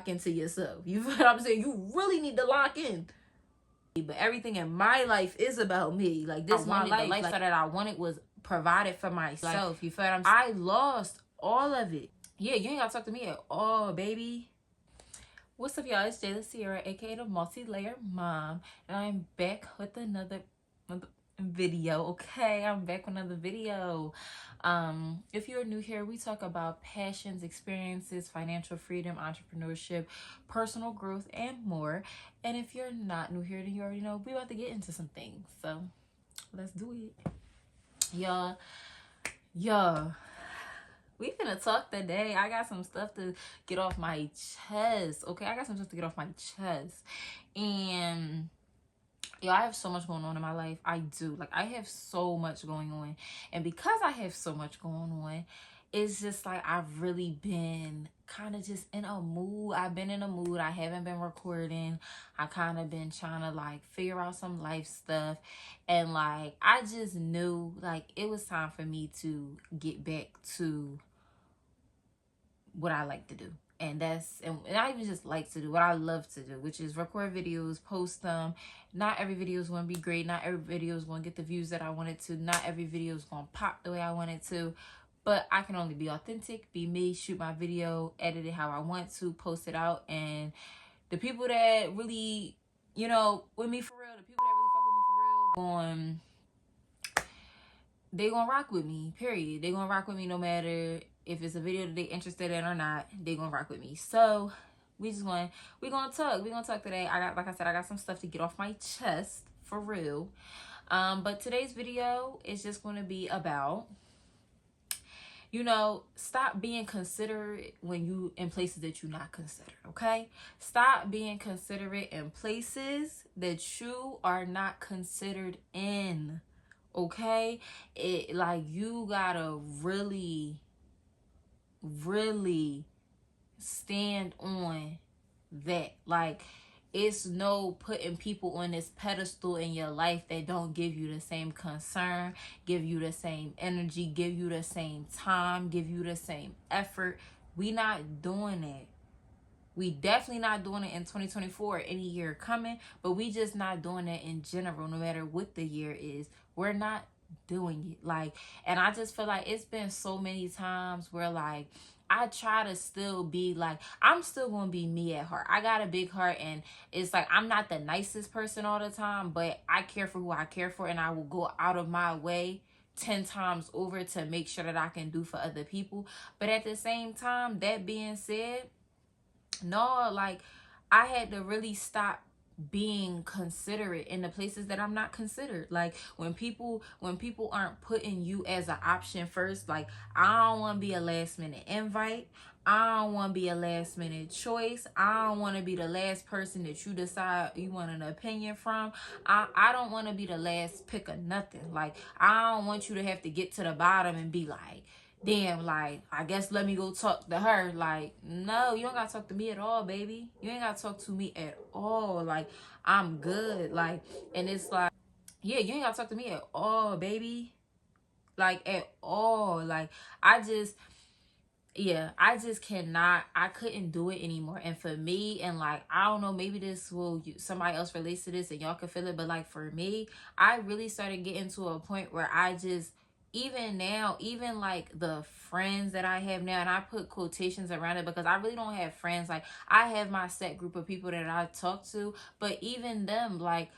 lock into yourself. You feel what I'm saying? You really need to lock in. But everything in my life is about me. Like, this is my life. The lifestyle that I wanted was provided for myself. Like, you feel what I'm saying? I lost all of it. Yeah, you ain't gotta talk to me at all, baby. What's up, y'all? It's Jayla Sierra, aka the multi-layer mom, and I'm back with another video. Okay, I'm back with another video. If you're new here, we talk about passions, experiences, financial freedom, entrepreneurship, personal growth, and more. And if you're not new here, then you already know we about to get into some things. So let's do it. Y'all, we finna talk today. I got some stuff to get off my chest. Okay, I got some stuff to get off my chest. And yeah, I have so much going on in my life. I do. Like, I have so much going on. And because I have so much going on, it's just like I've really been kind of just in a mood. I've been in a mood. I haven't been recording. I kind of been trying to like figure out some life stuff. And like, I just knew like it was time for me to get back to what I like to do. And I even just like to do what I love to do, which is record videos, post them. Not every video is going to be great. Not every video is going to get the views that I wanted to. Not every video is going to pop the way I wanted to. But I can only be authentic, be me, shoot my video, edit it how I want to, post it out. And the people that really, you know, with me for real, the people that really fuck with me for real, they gonna rock with me, period. They gonna rock with me no matter if it's a video that they interested in or not. They gonna rock with me. So we gonna talk today. Like I said, I got some stuff to get off my chest for real. But today's video is just gonna be about, you know, stop being considerate when you in places that you're not considered. Okay, stop being considerate in places that you are not considered in. Okay, it like you gotta really stand on that. Like, it's no putting people on this pedestal in your life that don't give you the same concern, give you the same energy, give you the same time, give you the same effort. We not doing that. We definitely not doing it in 2024 or any year coming, but we just not doing it in general, no matter what the year is. We're not doing it. Like, and I just feel like it's been so many times where like I try to still be like, I'm still gonna be me at heart. I got a big heart, and it's like I'm not the nicest person all the time, but I care for who I care for, and I will go out of my way 10 times over to make sure that I can do for other people. But at the same time, that being said, no, like I had to really stop being considerate in the places that I'm not considered. Like when people aren't putting you as an option first, like I don't want to be a last minute invite. I don't want to be a last minute choice. I don't want to be the last person that you decide you want an opinion from. I don't want to be the last pick of nothing. Like I don't want you to have to get to the bottom and be like, damn, like, I guess let me go talk to her. Like, no, you don't gotta talk to me at all, baby. You ain't gotta talk to me at all. Like, I'm good. Like, and it's like, yeah, you ain't gotta talk to me at all, baby. Like, at all. Like, I just cannot, I couldn't do it anymore. And for me, and like, I don't know, maybe this will, somebody else relates to this and y'all can feel it, but like for me, I really started getting to a point where I just, even now, even like the friends that I have now, and I put quotations around it because I really don't have friends. Like I have my set group of people that I talk to, but even them, like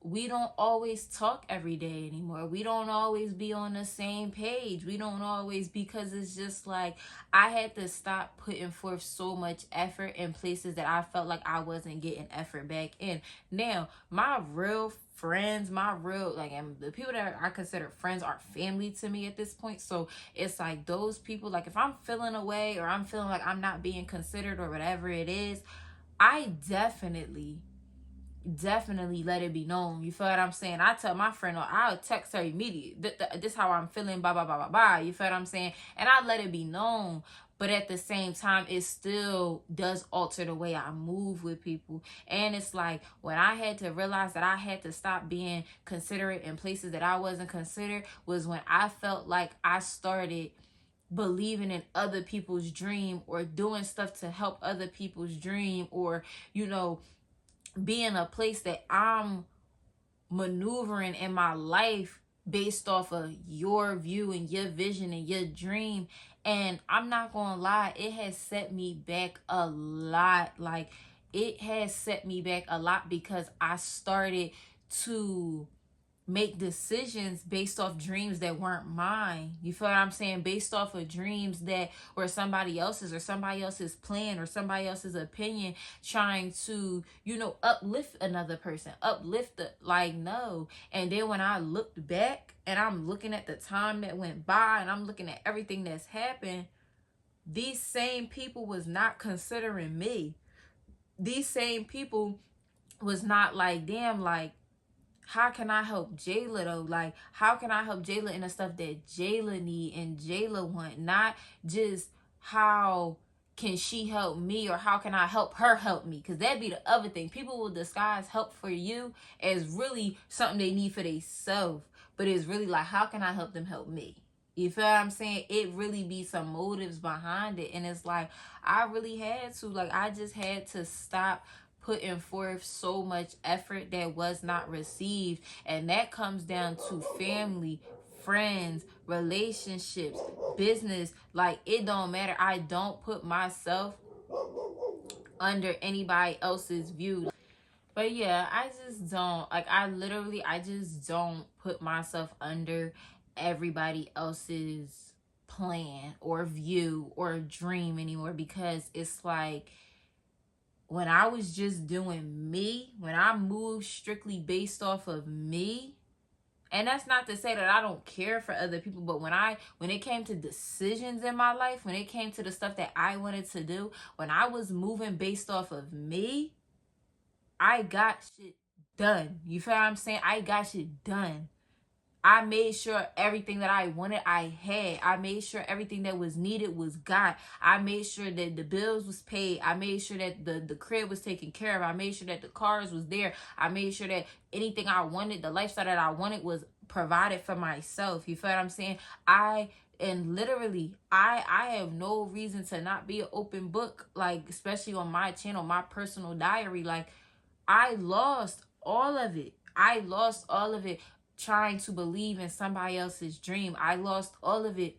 we don't always talk every day anymore. We don't always be on the same page. We don't always, because it's just like I had to stop putting forth so much effort in places that I felt like I wasn't getting effort back in. Now, my real friends, and the people that I consider friends are family to me at this point. So it's like those people, like if I'm feeling away or I'm feeling like I'm not being considered or whatever it is, I definitely let it be known. You feel what I'm saying? I tell my friend, or I'll text her immediately, this how I'm feeling, blah blah blah blah blah. You feel what I'm saying? And I let it be known. But at the same time, it still does alter the way I move with people. And it's like when I had to realize that I had to stop being considerate in places that I wasn't considered was when I felt like I started believing in other people's dream, or doing stuff to help other people's dream, or, you know, be in a place that I'm maneuvering in my life based off of your view and your vision and your dream. And I'm not gonna lie, it has set me back a lot. Like, it has set me back a lot because I started to make decisions based off dreams that weren't mine. You feel what I'm saying? Based off of dreams that were somebody else's, or somebody else's plan, or somebody else's opinion, trying to, you know, uplift another person, uplift the, like, no. And then when I looked back and I'm looking at the time that went by and I'm looking at everything that's happened, these same people was not considering me. These same people was not like, damn, like, how can I help Jayla though? Like, how can I help Jayla in the stuff that Jayla need and Jayla want? Not just how can she help me, or how can I help her help me? Because that'd be the other thing. People will disguise help for you as really something they need for themselves. But it's really like, how can I help them help me? You feel what I'm saying? It really be some motives behind it. And it's like, I really had to, like, I just had to stop putting forth so much effort that was not received. And that comes down to family, friends, relationships, business. Like, it don't matter. I don't put myself under anybody else's view. But yeah, I just don't, like, I just don't put myself under everybody else's plan or view or dream anymore, because it's like, when I was just doing me, when I moved strictly based off of me, and that's not to say that I don't care for other people, but when it came to decisions in my life, when it came to the stuff that I wanted to do, when I was moving based off of me, I got shit done. You feel what I'm saying? I got shit done. I made sure everything that I wanted, I had. I made sure everything that was needed was got. I made sure that the bills was paid. I made sure that the crib was taken care of. I made sure that the cars was there. I made sure that anything I wanted, the lifestyle that I wanted, was provided for myself. You feel what I'm saying? And literally, I have no reason to not be an open book, like, especially on my channel, my personal diary. Like, I lost all of it. I lost all of it trying to believe in somebody else's dream. I lost all of it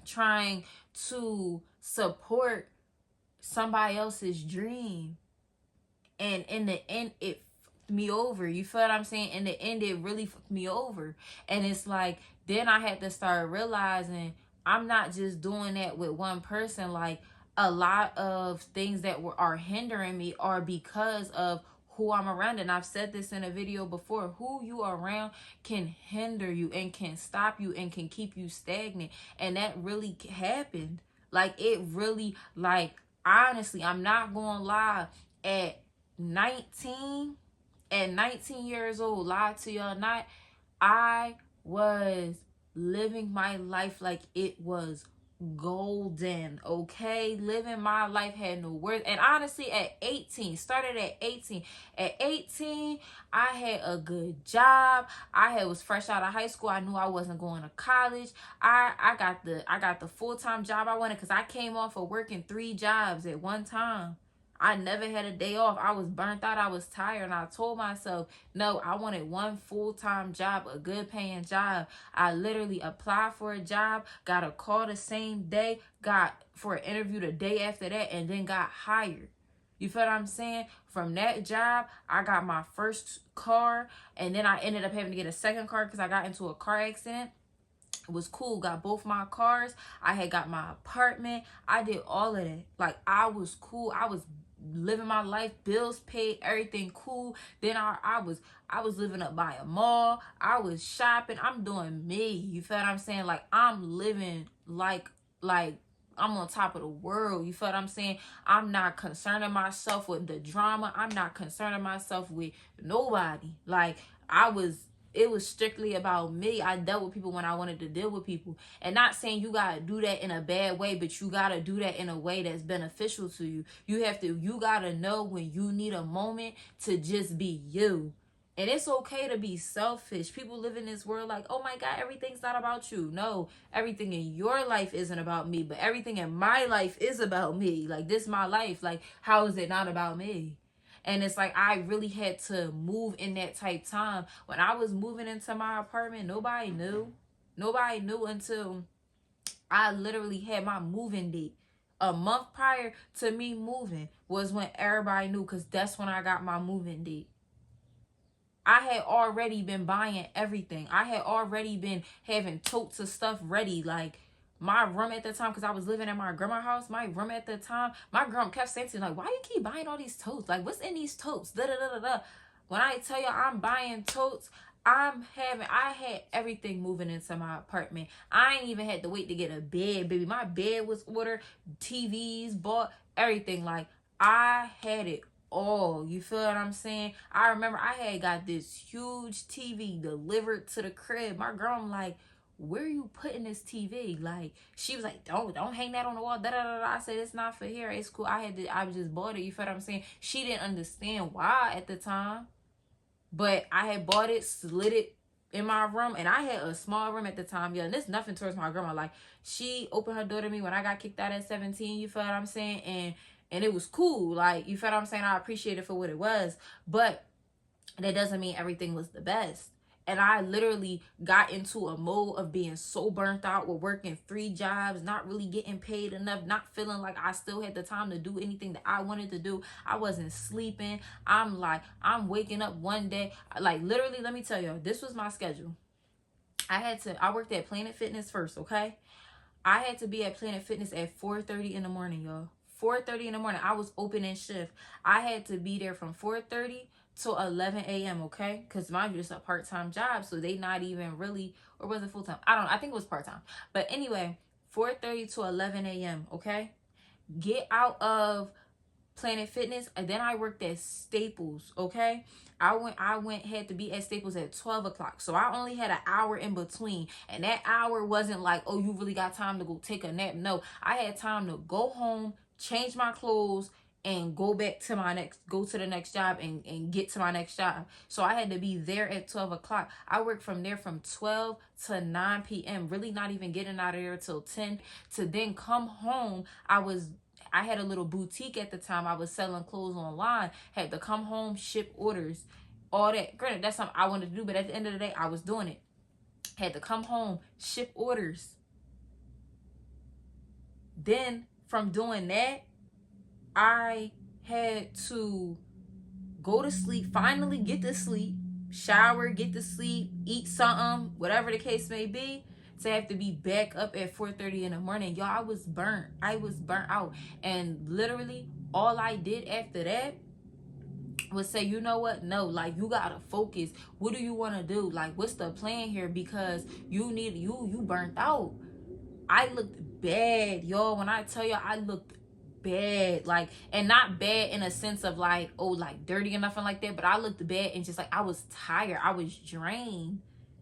trying to support somebody else's dream. And in the end, it fucked me over. You feel what I'm saying? In the end, it really fucked me over. And it's like, then I had to start realizing I'm not just doing that with one person. Like, a lot of things that are hindering me are because of who I'm around. And I've said this in a video before, who you are around can hinder you and can stop you and can keep you stagnant. And that really happened. Like, it really, like, honestly, I'm not gonna lie, at 19 years old, lie to y'all not, I was living my life like it was golden, okay? Living my life had no worth. And honestly, at 18, started at 18. At 18, I had a good job. I was fresh out of high school. I knew I wasn't going to college. I got the full-time job I wanted, because I came off of working 3 jobs at one time. I never had a day off. I was burnt out. I was tired. And I told myself, no, I wanted one full-time job, a good paying job. I literally applied for a job, got a call the same day, got for an interview the day after that, and then got hired. You feel what I'm saying? From that job, I got my first car, and then I ended up having to get a second car because I got into a car accident. It was cool. Got both my cars. I had got my apartment. I did all of that. Like, I was cool. I was living my life, bills paid, everything cool. Then I was living up by a mall. I was shopping. I'm doing me. You feel what I'm saying? Like, I'm living like I'm on top of the world. You feel what I'm saying? I'm not concerning myself with the drama. I'm not concerning myself with nobody. Like, it was strictly about me. I dealt with people when I wanted to deal with people. And not saying you gotta do that in a bad way, but you gotta do that in a way that's beneficial to you. You gotta know when you need a moment to just be you. And it's okay to be selfish. People live in this world like, oh my God, everything's not about you. No, everything in your life isn't about me, but everything in my life is about me. Like, this is my life. Like, how is it not about me? And it's like, I really had to move in that type time. When I was moving into my apartment, nobody knew. Nobody knew until I literally had my moving date. A month prior to me moving was when everybody knew, because that's when I got my moving date. I had already been buying everything. I had already been having totes of stuff ready. Like, my room at the time, because I was living at my grandma's house, my room at the time, my grandma kept saying to me, like, why you keep buying all these totes? Like, what's in these totes? Da da da da da. When I tell you I'm buying totes, I had everything moving into my apartment. I ain't even had to wait to get a bed, baby. My bed was ordered, TVs, bought, everything. Like, I had it all. You feel what I'm saying? I remember I had got this huge TV delivered to the crib. My girl, I'm like, where are you putting this TV? Like, she was like, don't hang that on the wall. Da, da, da, da. I said, it's not for here. It's cool. I just bought it. You feel what I'm saying? She didn't understand why at the time. But I had bought it, slid it in my room, and I had a small room at the time, yeah. And there's nothing towards my grandma. Like, she opened her door to me when I got kicked out at 17. You feel what I'm saying? And it was cool. Like, you feel what I'm saying? I appreciate it for what it was. But that doesn't mean everything was the best. And I literally got into a mode of being so burnt out with working 3 jobs, not really getting paid enough, not feeling like I still had the time to do anything that I wanted to do. I wasn't sleeping. I'm waking up one day. Like, literally, let me tell you, this was my schedule. I worked at Planet Fitness first, okay? I had to be at Planet Fitness at 4:30 in the morning, y'all. 4:30 in the morning. I was opening shift. I had to be there from 4:30 to 11 a.m., okay? Because mind you, it's a part-time job, so they not even really, or was it full-time? I don't know. I think it was part-time. But anyway, 4:30 to 11 a.m., okay? Get out of Planet Fitness, and then I worked at Staples, okay? Had to be at Staples at 12 o'clock. So I only had an hour in between. And that hour wasn't like, oh, you really got time to go take a nap. No, I had time to go home, change my clothes, and go to the next job and get to my next job. So I had to be there at 12 o'clock. I worked from there from 12 to 9 p.m. Really not even getting out of there till 10 to then come home. I had a little boutique at the time. I was selling clothes online. Had to come home, ship orders, all that. Granted, that's something I wanted to do, but at the end of the day, I was doing it. Had to come home, ship orders. Then from doing that, I had to go to sleep, finally get to sleep, shower, get to sleep, eat something, whatever the case may be, to have to be back up at 4:30 in the morning. Y'all, I was burnt out. And literally all I did after that was say, you know what? No, like, you gotta focus. What do you want to do? Like, what's the plan here? Because you burnt out. I looked bad, y'all. When I tell you, I looked bad, like, and not bad in a sense of like, oh, like dirty or nothing like that, but I looked bad and just like, I was tired, I was drained.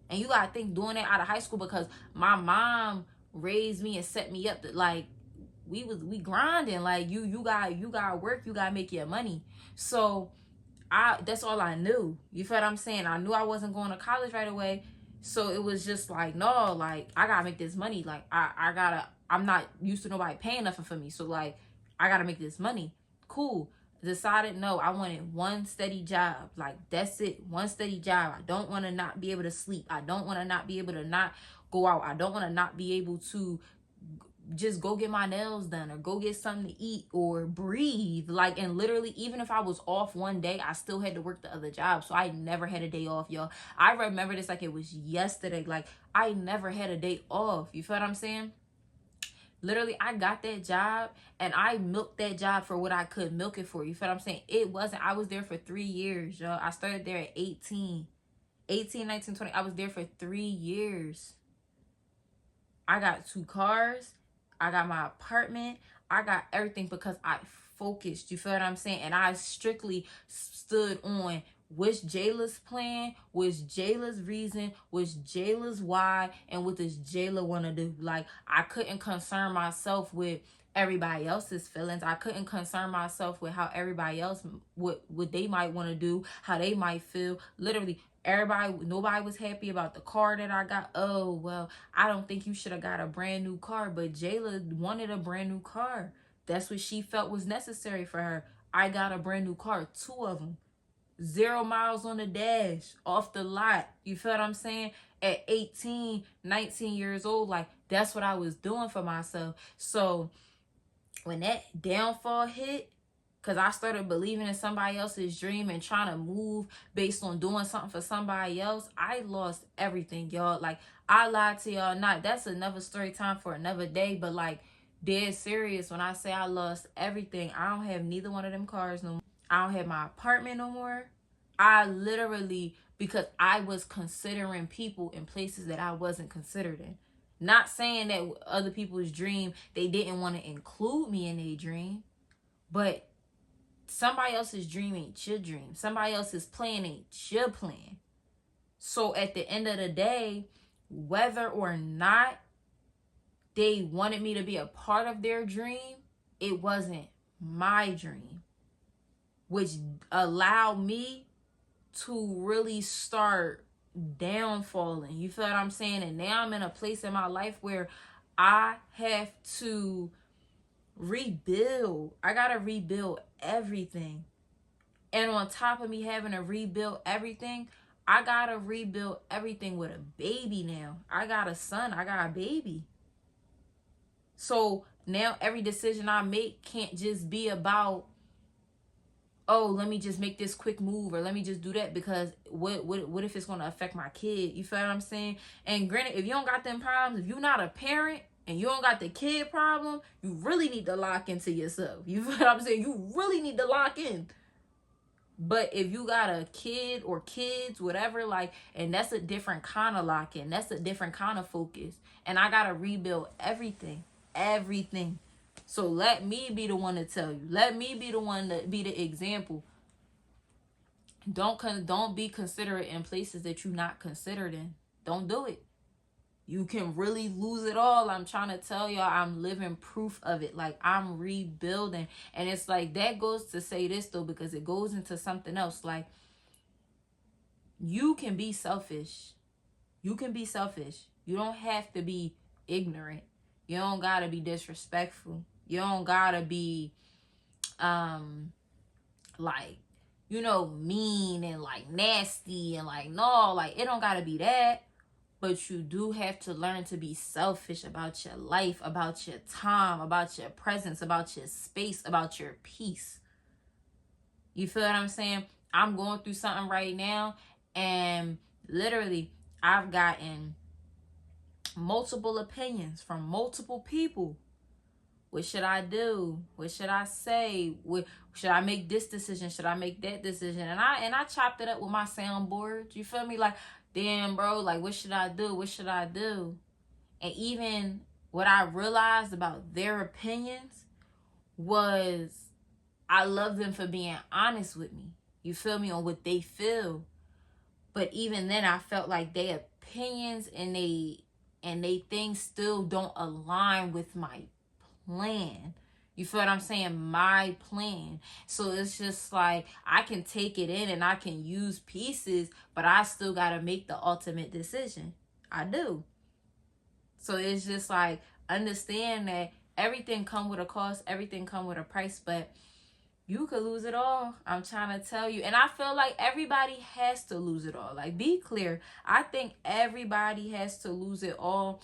And you gotta think, doing that out of high school, because my mom raised me and set me up to, like, we grinding, like, you gotta work, you gotta make your money. So that's all I knew. You feel what I'm saying? I knew I wasn't going to college right away. So it was just like, no, like, I gotta make this money. Like, I'm not used to nobody paying nothing for me. So like, I gotta make this money. Cool. Decided, no, I wanted one steady job. Like, that's it. One steady job. I don't want to not be able to sleep. I don't want to not be able to not go out. I don't want to not be able to just go get my nails done or go get something to eat or breathe. Like, and literally, even if I was off one day, I still had to work the other job. So I never had a day off, y'all. I remember this like it was yesterday. Like, I never had a day off. You feel what I'm saying? Literally, I got that job and I milked that job for what I could milk it for. You feel what I'm saying? I was there for 3 years, y'all. I started there at 18, 19, 20. I was there for 3 years. I got 2 cars. I got my apartment. I got everything because I focused. You feel what I'm saying? And I strictly stood on what's Jayla's plan, what's Jayla's reason, what's Jayla's why, and what does Jayla want to do. Like, I couldn't concern myself with everybody else's feelings. I couldn't concern myself with how everybody else, what they might want to do, how they might feel. Literally, nobody was happy about the car that I got. Oh, well, I don't think you should have got a brand new car, but Jayla wanted a brand new car. That's what she felt was necessary for her. I got a brand new car, 2 of them. 0 miles on the dash, off the lot. You feel what I'm saying? At 18, 19 years old, like, that's what I was doing for myself. So when that downfall hit, because I started believing in somebody else's dream and trying to move based on doing something for somebody else, I lost everything, y'all. Like, I lied to y'all not. That's another story time for another day. But, like, dead serious, when I say I lost everything, I don't have neither one of them cars no more. I don't have my apartment no more. I literally, because I was considering people in places that I wasn't considered in. Not saying that other people's dream, they didn't want to include me in their dream. But somebody else's dream ain't your dream. Somebody else's plan ain't your plan. So at the end of the day, whether or not they wanted me to be a part of their dream, it wasn't my dream. Which allowed me to really start downfalling. You feel what I'm saying? And now I'm in a place in my life where I have to rebuild. I gotta rebuild everything. And on top of me having to rebuild everything, I gotta rebuild everything with a baby now. I got a son. I got a baby. So now every decision I make can't just be about, oh, let me just make this quick move, or let me just do that, because what if it's going to affect my kid? You feel what I'm saying? And granted, if you don't got them problems, if you're not a parent and you don't got the kid problem, you really need to lock into yourself. You feel what I'm saying? You really need to lock in. But if you got a kid or kids, whatever, like, and that's a different kind of lock in. That's a different kind of focus. And I got to rebuild everything. Everything. So let me be the one to tell you. Let me be the one to be the example. Don't be considerate in places that you're not considered in. Don't do it. You can really lose it all. I'm trying to tell y'all, I'm living proof of it. Like, I'm rebuilding. And it's like, that goes to say this though, because it goes into something else. Like, you can be selfish. You can be selfish. You don't have to be ignorant. You don't gotta be disrespectful. You don't gotta be, like, you know, mean and like nasty and like, no, like, it don't gotta be that. But you do have to learn to be selfish about your life, about your time, about your presence, about your space, about your peace. You feel what I'm saying? I'm going through something right now, and literally I've gotten multiple opinions from multiple people. What should I do? What should I say? Should I make this decision? Should I make that decision? And I chopped it up with my soundboard. You feel me? Like, damn, bro, like, what should I do? What should I do? And even what I realized about their opinions was, I love them for being honest with me. You feel me? On what they feel. But even then, I felt like their opinions and they things still don't align with my plan. You feel what I'm saying? My plan. So it's just like, I can take it in and I can use pieces, but I still got to make the ultimate decision. I do. So it's just like, understand that everything come with a cost, everything come with a price, but you could lose it all. I'm trying to tell you. And I feel like everybody has to lose it all. Like, be clear. I think everybody has to lose it all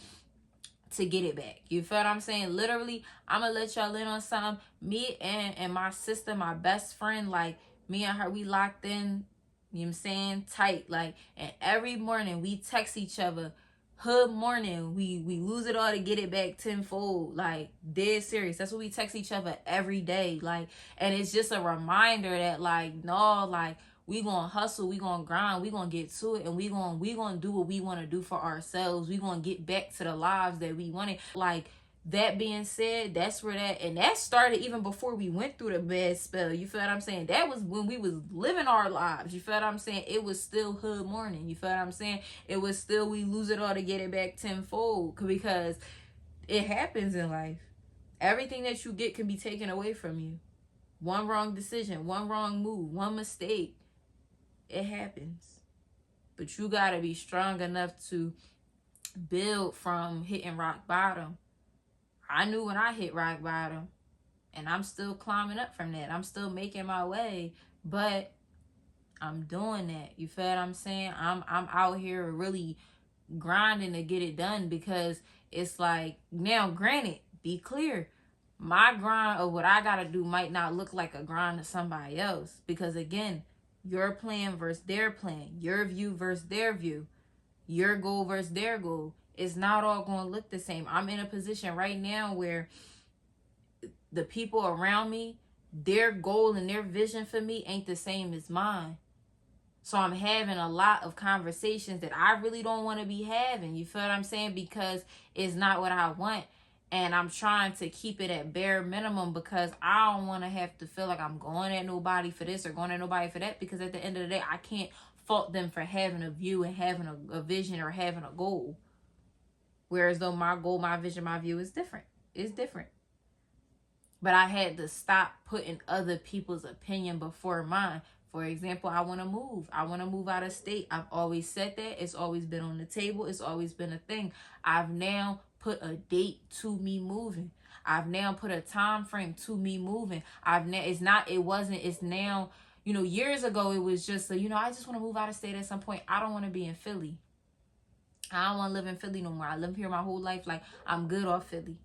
to get it back. You feel what I'm saying? Literally, I'm gonna let y'all in on something. Me and my sister, my best friend, like, me and her, we locked in, you know what I'm saying, tight. Like, and every morning we text each other, hood morning, we lose it all to get it back tenfold. Like, dead serious. That's what we text each other every day. Like, and it's just a reminder that, like, no, like, we gonna hustle, we gonna grind, we gonna get to it, and we gonna do what we want to do for ourselves. We gonna get back to the lives that we wanted. Like, that being said, that's where that started even before we went through the bad spell. You feel what I'm saying? That was when we was living our lives. You feel what I'm saying? It was still hood morning. You feel what I'm saying? It was still, we lose it all to get it back tenfold, because it happens in life. Everything that you get can be taken away from you. One wrong decision, one wrong move, one mistake. It happens. But you got to be strong enough to build from hitting rock bottom. I knew when I hit rock bottom, and I'm still climbing up from that. I'm still making my way, but I'm doing that. You feel what I'm saying? I'm out here really grinding to get it done, because it's like, now granted, be clear, my grind of what I gotta do might not look like a grind to somebody else, because again, your plan versus their plan, your view versus their view, your goal versus their goal, it's not all gonna look the same. I'm in a position right now where the people around me, their goal and their vision for me ain't the same as mine. So I'm having a lot of conversations that I really don't want to be having. You feel what I'm saying? Because it's not what I want. And I'm trying to keep it at bare minimum, because I don't want to have to feel like I'm going at nobody for this or going at nobody for that. Because at the end of the day, I can't fault them for having a view and having a vision or having a goal. Whereas though my goal, my vision, my view is different. It's different. But I had to stop putting other people's opinion before mine. For example, I want to move. I want to move out of state. I've always said that. It's always been on the table. It's always been a thing. I've now put a date to me moving. I've now put a time frame to me moving. It's now, years ago it was just, I just want to move out of state at some point. I don't want to be in Philly. I don't want to live in Philly no more. I live here my whole life. Like, I'm good off Philly.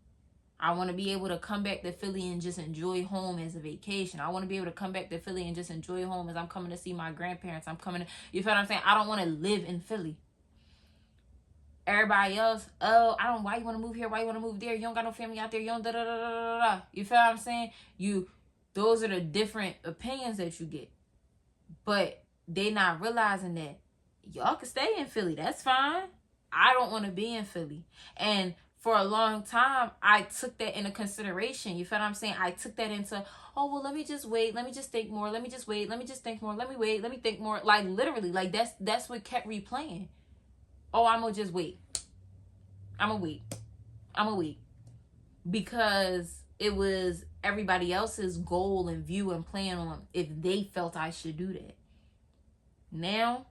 I want to be able to come back to Philly and just enjoy home as a vacation. I want to be able to come back to Philly and just enjoy home as I'm coming to see my grandparents. You feel what I'm saying? I don't want to live in Philly. Everybody else, why you want to move here? Why you want to move there? You don't got no family out there. You don't da da da da da. You feel what I'm saying? Those are the different opinions that you get. But they not realizing that y'all can stay in Philly. That's fine. I don't want to be in Philly. And for a long time, I took that into consideration. You feel what I'm saying? I took that into, let me just wait. Let me just think more. Let me just wait. Let me just think more. Let me wait. Let me think more. Like, literally, like, that's what kept replaying. I'm going to just wait. I'm going to wait. Because it was everybody else's goal and view and plan on if they felt I should do that. Now,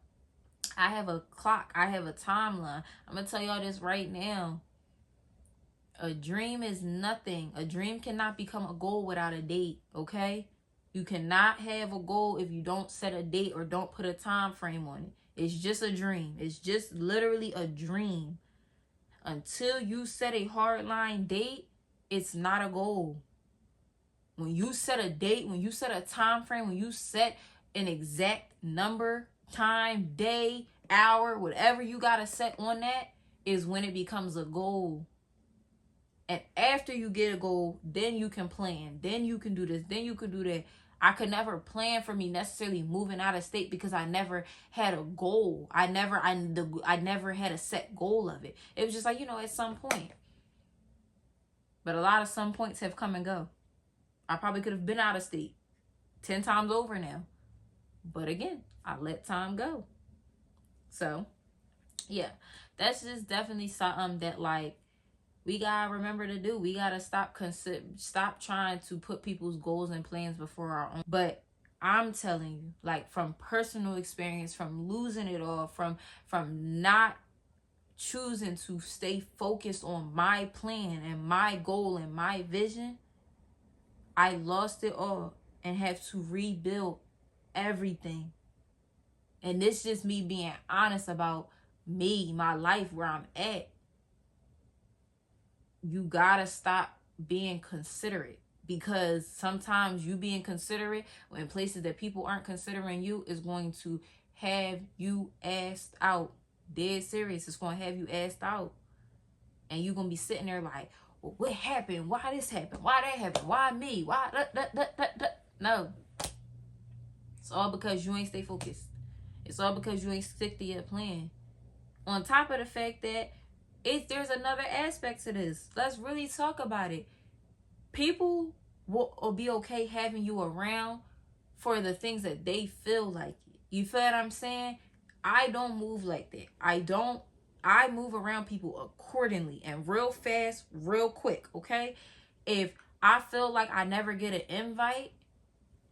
I have a clock. I have a timeline. I'm going to tell y'all this right now. A dream is nothing. A dream cannot become a goal without a date, okay? You cannot have a goal if you don't set a date or don't put a time frame on it. It's just a dream. It's just literally a dream. Until you set a hardline date, it's not a goal. When you set a date, when you set a time frame, when you set an exact number, time, day, hour, whatever you got to set on that, is when it becomes a goal. And after you get a goal, then you can plan. Then you can do this. Then you can do that. I could never plan for me necessarily moving out of state because I never had a goal. I never had a set goal of it. It was just like, at some point. But a lot of some points have come and go. I probably could have been out of state 10 times over now. But again, I let time go. So, yeah, that's just definitely something that, like, we gotta remember to do. We gotta stop trying to put people's goals and plans before our own. But I'm telling you, like, from personal experience, from losing it all, from not choosing to stay focused on my plan and my goal and my vision, I lost it all and have to rebuild everything. And this just me being honest about me, my life, where I'm at. You gotta stop being considerate, because sometimes you being considerate in places that people aren't considering you is going to have you asked out. Dead serious. It's going to have you asked out. And you're going to be sitting there like, well, what happened? Why this happened? Why that happened? Why me? Why? No. It's all because you ain't stay focused. It's all because you ain't stick to your plan. On top of the fact that there's another aspect to this. Let's really talk about it. People will be okay having you around for the things that they feel like it. You feel what I'm saying? I don't move like that. I move around people accordingly and real fast, real quick, okay? If I feel like I never get an invite,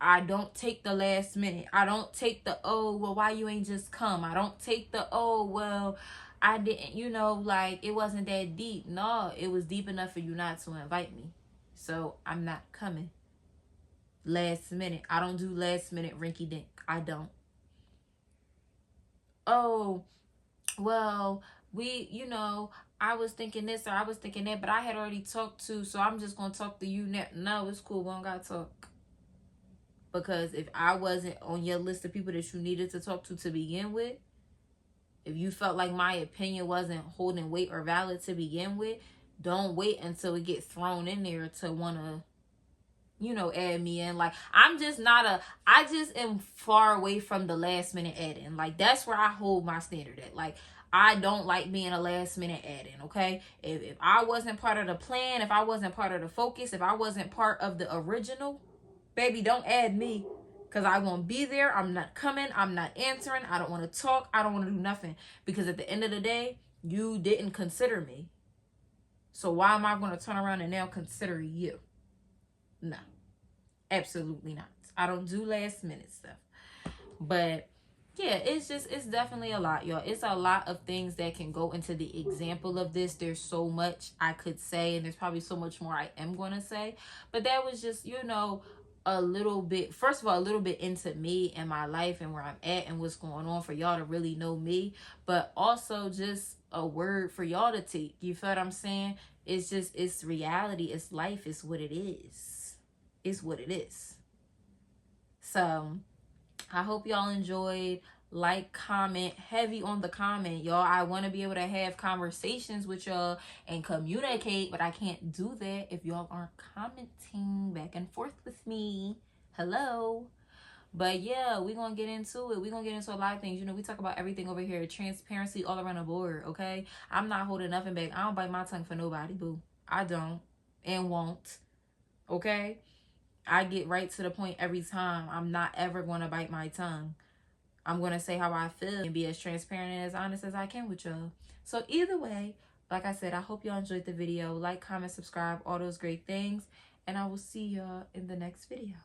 I don't take the last minute. I don't take the, oh, well, why you ain't just come? I don't take the, oh, well, I didn't, you know, like, it wasn't that deep. No, it was deep enough for you not to invite me. So I'm not coming. Last minute. I don't do last minute rinky dink. I don't. Oh, well, you know, I was thinking this or I was thinking that, but I had already talked to, so I'm just going to talk to you now. No, it's cool. We don't got to talk. Because if I wasn't on your list of people that you needed to talk to begin with, if you felt like my opinion wasn't holding weight or valid to begin with, don't wait until it gets thrown in there to want to, you know, add me in. Like, I just am far away from the last minute add-in. Like, that's where I hold my standard at. Like, I don't like being a last minute add-in, okay? If I wasn't part of the plan, if I wasn't part of the focus, if I wasn't part of the original, baby, don't add me, because I won't be there. I'm not coming. I'm not answering. I don't want to talk. I don't want to do nothing, because at the end of the day, you didn't consider me. So why am I going to turn around and now consider you? No, absolutely not. I don't do last minute stuff. But yeah, it's definitely a lot, y'all. It's a lot of things that can go into the example of this. There's so much I could say, and there's probably so much more I am going to say. But that was just, you know, a little bit, first of all, a little bit into me and my life and where I'm at and what's going on for y'all to really know me. But also just a word for y'all to take. You feel what I'm saying? It's reality. It's life. It's what it is. It's what it is. So I hope y'all enjoyed. Like, comment, heavy on the comment, y'all. I want to be able to have conversations with y'all and communicate, but I can't do that if y'all aren't commenting back and forth with me. Hello. But yeah, we're going to get into it. We're going to get into a lot of things. You know, we talk about everything over here. Transparency all around the board, okay? I'm not holding nothing back. I don't bite my tongue for nobody, boo. I don't and won't, okay? I get right to the point every time. I'm not ever going to bite my tongue. I'm going to say how I feel and be as transparent and as honest as I can with y'all. So either way, like I said, I hope y'all enjoyed the video. Like, comment, subscribe, all those great things. And I will see y'all in the next video.